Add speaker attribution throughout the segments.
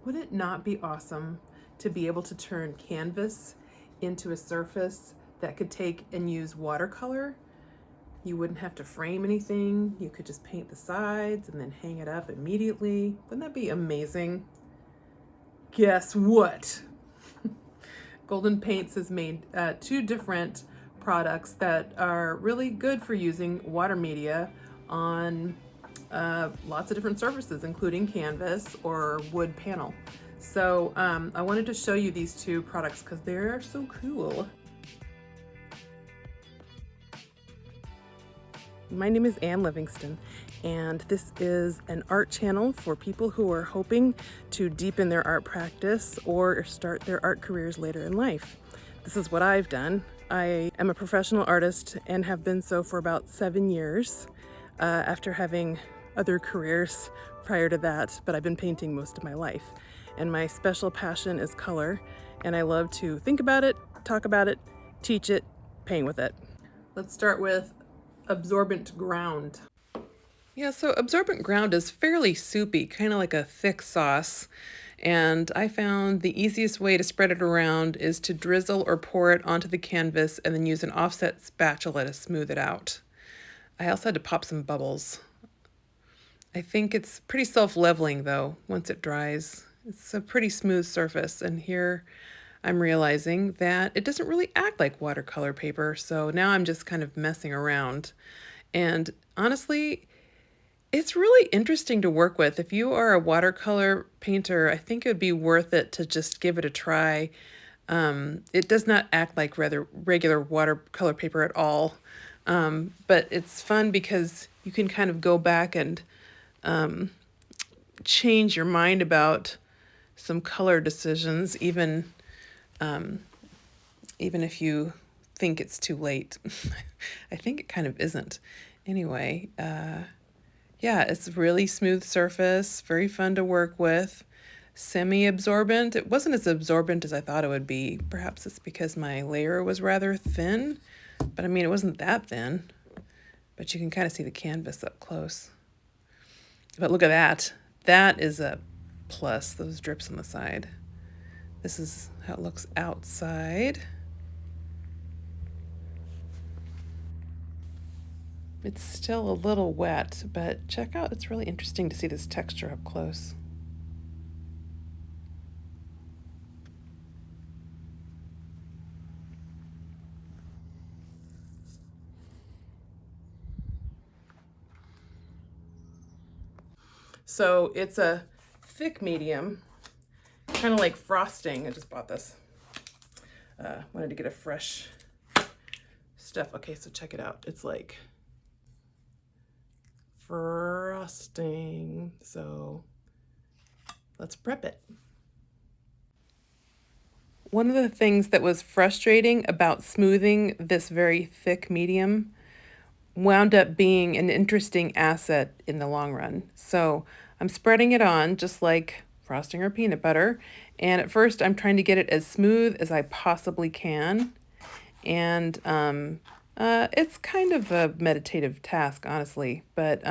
Speaker 1: Would it not be awesome to be able to turn canvas into a surface that could take and use watercolor? You wouldn't have to frame anything. You could just paint the sides and then hang it up immediately. Wouldn't that be amazing? Guess what? Golden Paints has made two different products that are really good for using water media on lots of different surfaces, including canvas or wood panel. So I wanted to show you these two products because they're so cool. My name is Ann Livingston, and this is an art channel for people who are hoping to deepen their art practice or start their art careers later in life. This is what I've done. I am a professional artist and have been so for about 7 years after having other careers prior to that, but I've been painting most of my life. And my special passion is color, and I love to think about it, talk about it, teach it, paint with it. Let's start with Absorbent Ground. Yeah, so absorbent ground is fairly soupy, kind of like a thick sauce. And I found the easiest way to spread it around is to drizzle or pour it onto the canvas and then use an offset spatula to smooth it out. I also had to pop some bubbles. I think it's pretty self-leveling though, once it dries. It's a pretty smooth surface, and here I'm realizing that it doesn't really act like watercolor paper, so now I'm just kind of messing around. And honestly, it's really interesting to work with. If you are a watercolor painter, I think it would be worth it to just give it a try. It does not act like regular watercolor paper at all, but it's fun because you can kind of go back and change your mind about some color decisions, even if you think it's too late. I think it kind of isn't. Anyway, yeah, it's a really smooth surface, very fun to work with, semi-absorbent. It wasn't as absorbent as I thought it would be. Perhaps it's because my layer was rather thin, but I mean, it wasn't that thin, but you can kind of see the canvas up close. But look at that. That is a plus, those drips on the side. This is how it looks outside. It's still a little wet, but check out, it's really interesting to see this texture up close. So it's a thick medium, kind of like frosting. I just bought this. Wanted to get a fresh stuff. Okay, so check it out. It's like frosting. So let's prep it. One of the things that was frustrating about smoothing this very thick medium wound up being an interesting asset in the long run. So I'm spreading it on just like frosting or peanut butter. And at first I'm trying to get it as smooth as I possibly can. And it's kind of a meditative task, honestly, but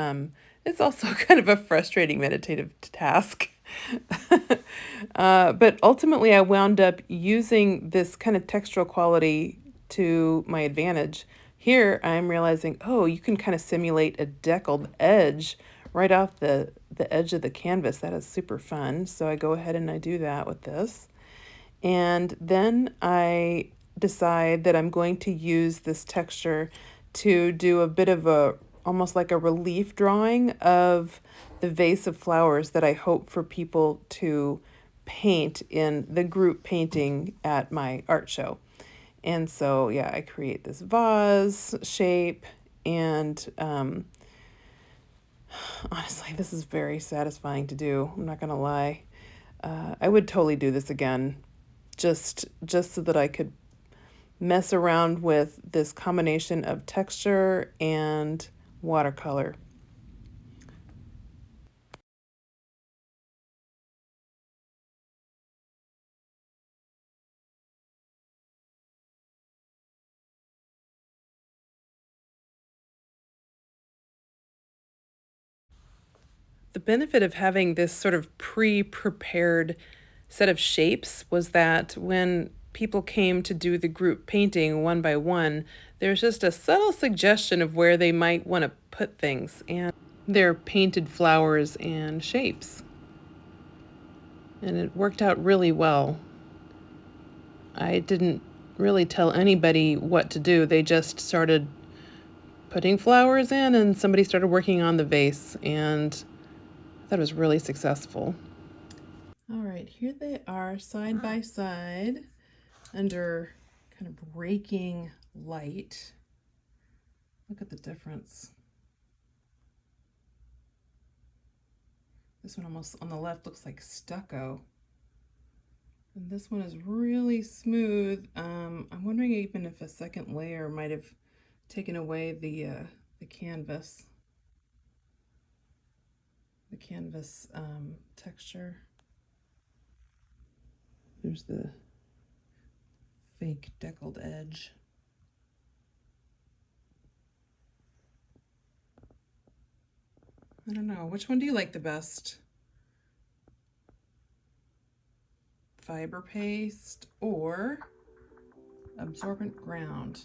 Speaker 1: it's also kind of a frustrating meditative task. But ultimately I wound up using this kind of textural quality to my advantage. Here I'm realizing, oh, you can kind of simulate a deckled edge right off the edge of the canvas. That is super fun. So I go ahead and I do that with this. And then I decide that I'm going to use this texture to do a bit of almost like a relief drawing of the vase of flowers that I hope for people to paint in the group painting at my art show. And so, yeah, I create this vase shape, and honestly, this is very satisfying to do. I'm not gonna lie. I would totally do this again, just so that I could mess around with this combination of texture and watercolor. The benefit of having this sort of pre-prepared set of shapes was that when people came to do the group painting one by one, there's just a subtle suggestion of where they might want to put things, and they're painted flowers and shapes. And it worked out really well. I didn't really tell anybody what to do. They just started putting flowers in, and somebody started working on the vase, and I thought it was really successful. All right, here they are side by side under kind of raking light. Look at the difference. This one almost on the left looks like stucco. And this one is really smooth. I'm wondering even if a second layer might have taken away the canvas. The canvas texture. There's the fake deckled edge. I don't know, which one do you like the best? Fiber paste or absorbent ground?